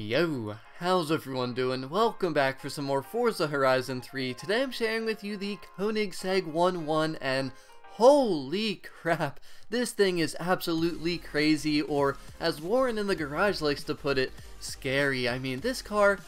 Yo, how's everyone doing? Welcome back for some more Forza Horizon 3. Today I'm sharing with you the Koenigsegg One and holy crap, this thing is absolutely crazy, or as Warren in the garage likes to put it, scary. I mean, this car,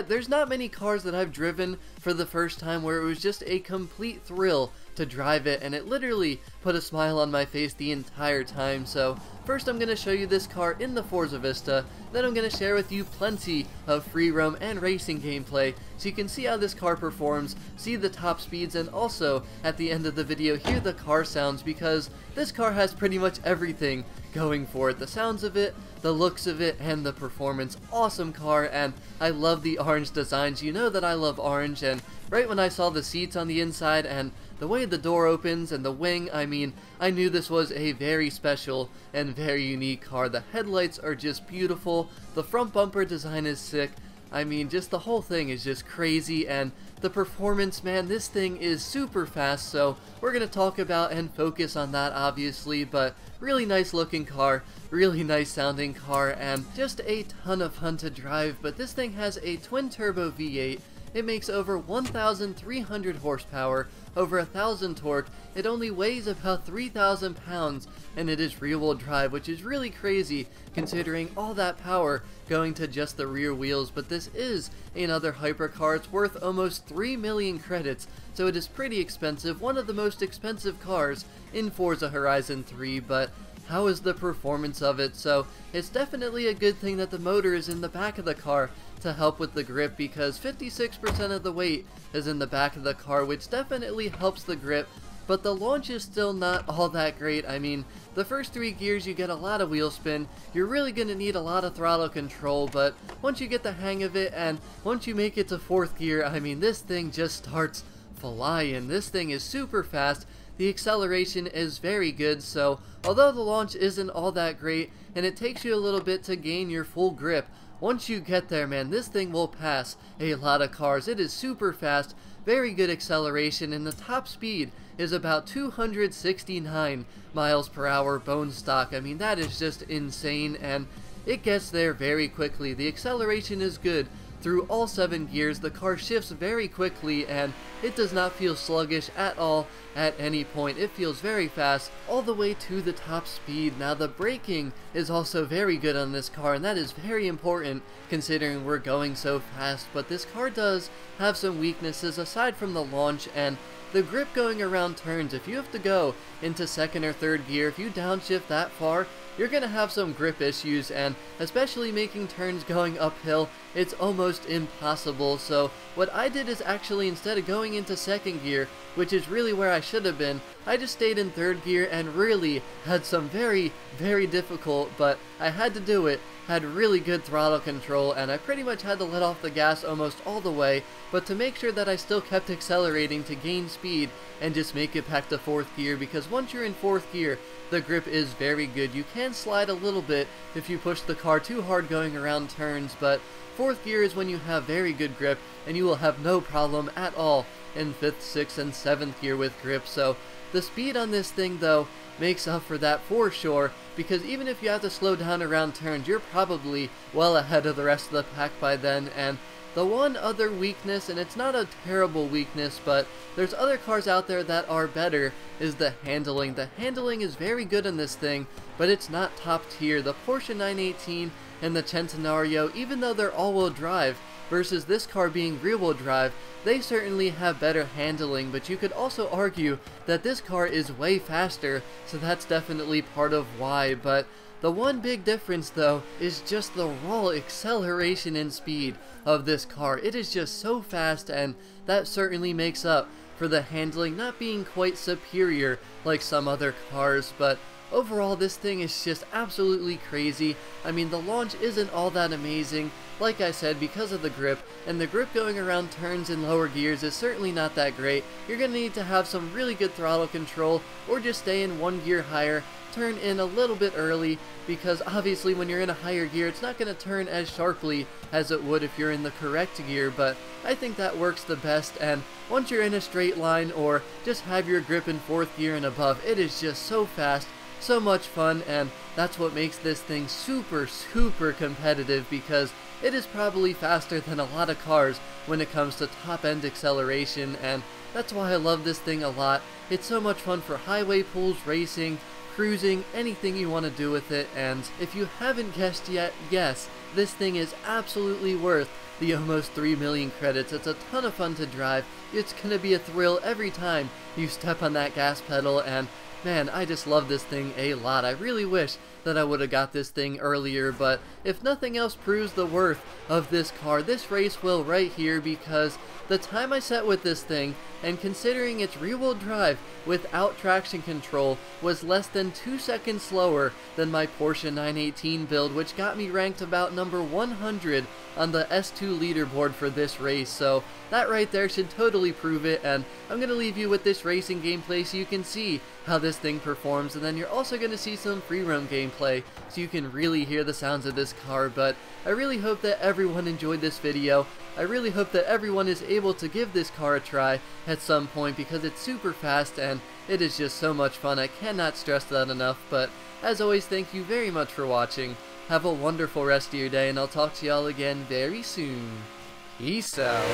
there's not many cars that I've driven for the first time where it was just a complete thrill to drive it, and it literally put a smile on my face the entire time. So first I'm going to show you this car in the Forzavista, then I'm going to share with you plenty of free roam and racing gameplay so you can see how this car performs, see the top speeds, and also at the end of the video hear the car sounds, because this car has pretty much everything going for it. The sounds of it, the looks of it, and the performance. Awesome car, and I love the orange designs. You know that I love orange, and right when I saw the seats on the inside and the way the door opens and the wing, I mean, I knew this was a very special and very unique car. The headlights are just beautiful, the front bumper design is sick. I mean, just the whole thing is just crazy, and the performance, man, this thing is super fast, so we're going to talk about and focus on that obviously, but really nice looking car, really nice sounding car, and just a ton of fun to drive. But this thing has a twin turbo V8, it makes over 1,300 horsepower, over 1,000 torque, it only weighs about 3,000 pounds, and it is rear-wheel drive, which is really crazy considering all that power going to just the rear wheels. But this is another hypercar. It's worth almost 3 million credits, so it is pretty expensive, one of the most expensive cars in Forza Horizon 3, but how is the performance of it? So it's definitely a good thing that the motor is in the back of the car to help with the grip, because 56% of the weight is in the back of the car, which definitely helps the grip, but the launch is still not all that great. I mean, the first 3 gears you get a lot of wheel spin, you're really going to need a lot of throttle control, but once you get the hang of it and once you make it to 4th gear, I mean, this thing just starts flying. This thing is super fast, the acceleration is very good, so although the launch isn't all that great and it takes you a little bit to gain your full grip, once you get there, man, this thing will pass a lot of cars. It is super fast, very good acceleration, and the top speed is about 269 miles per hour bone stock. I mean, that is just insane, and it gets there very quickly. The acceleration is good through all 7 gears. The car shifts very quickly, and it does not feel sluggish at all at any point. It feels very fast all the way to the top speed. Now, the braking is also very good on this car, and that is very important considering we're going so fast. But this car does have some weaknesses aside from the launch and the grip going around turns. If you have to go into 2nd or 3rd gear, if you downshift that far, you're going to have some grip issues, and especially making turns going uphill, it's almost impossible. So what I did is actually, instead of going into 2nd gear, which is really where I should have been, I just stayed in 3rd gear and really had some very difficult, but I had to do it, had really good throttle control, and I pretty much had to let off the gas almost all the way, but to make sure that I still kept accelerating to gain speed and just make it back to 4th gear, because once you're in 4th gear, the grip is very good. You can slide a little bit if you push the car too hard going around turns, but 4th gear is when you have very good grip, and you will have no problem at all in 5th, 6th, and 7th gear with grip. So the speed on this thing, though, makes up for that for sure, because even if you have to slow down around turns, you're probably well ahead of the rest of the pack by then. And the one other weakness, and it's not a terrible weakness, but there's other cars out there that are better, is the handling. The handling is very good on this thing, but it's not top tier. The Porsche 918 and the Centenario, even though they're all-wheel drive versus this car being rear-wheel drive, they certainly have better handling, but you could also argue that this car is way faster, so that's definitely part of why. But the one big difference, though, is just the raw acceleration and speed of this car. It is just so fast, and that certainly makes up for the handling not being quite superior like some other cars. But overall, this thing is just absolutely crazy. I mean, the launch isn't all that amazing, like I said, because of the grip, and the grip going around turns in lower gears is certainly not that great. You're going to need to have some really good throttle control, or just stay in 1 gear higher, turn in a little bit early, because obviously when you're in a higher gear, it's not going to turn as sharply as it would if you're in the correct gear. But I think that works the best, and once you're in a straight line, or just have your grip in 4th gear and above, it is just so fast, so much fun, and that's what makes this thing super competitive, because it is probably faster than a lot of cars when it comes to top-end acceleration, and that's why I love this thing a lot. It's so much fun for highway pulls, racing, cruising, anything you want to do with it. And if you haven't guessed yet, yes, this thing is absolutely worth the almost 3 million credits. It's a ton of fun to drive. It's gonna be a thrill every time you step on that gas pedal, and man, I just love this thing a lot. I really wish that I would have got this thing earlier, but if nothing else proves the worth of this car, this race will right here, because the time I set with this thing, and considering its rear-wheel drive without traction control, was less than 2 seconds slower than my Porsche 918 build, which got me ranked about number 100 on the S2 leaderboard for this race. So that right there should totally prove it, and I'm going to leave you with this racing gameplay so you can see how this thing performs, and then you're also going to see some free roam gameplay so you can really hear the sounds of this car. But I really hope that everyone enjoyed this video. I really hope that everyone is able to give this car a try at some point, because it's super fast and it is just so much fun. I cannot stress that enough. But as always, thank you very much for watching. Have a wonderful rest of your day, and I'll talk to y'all again very soon. Peace out.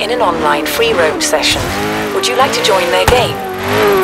In an online free roam session. Would you like to join their game?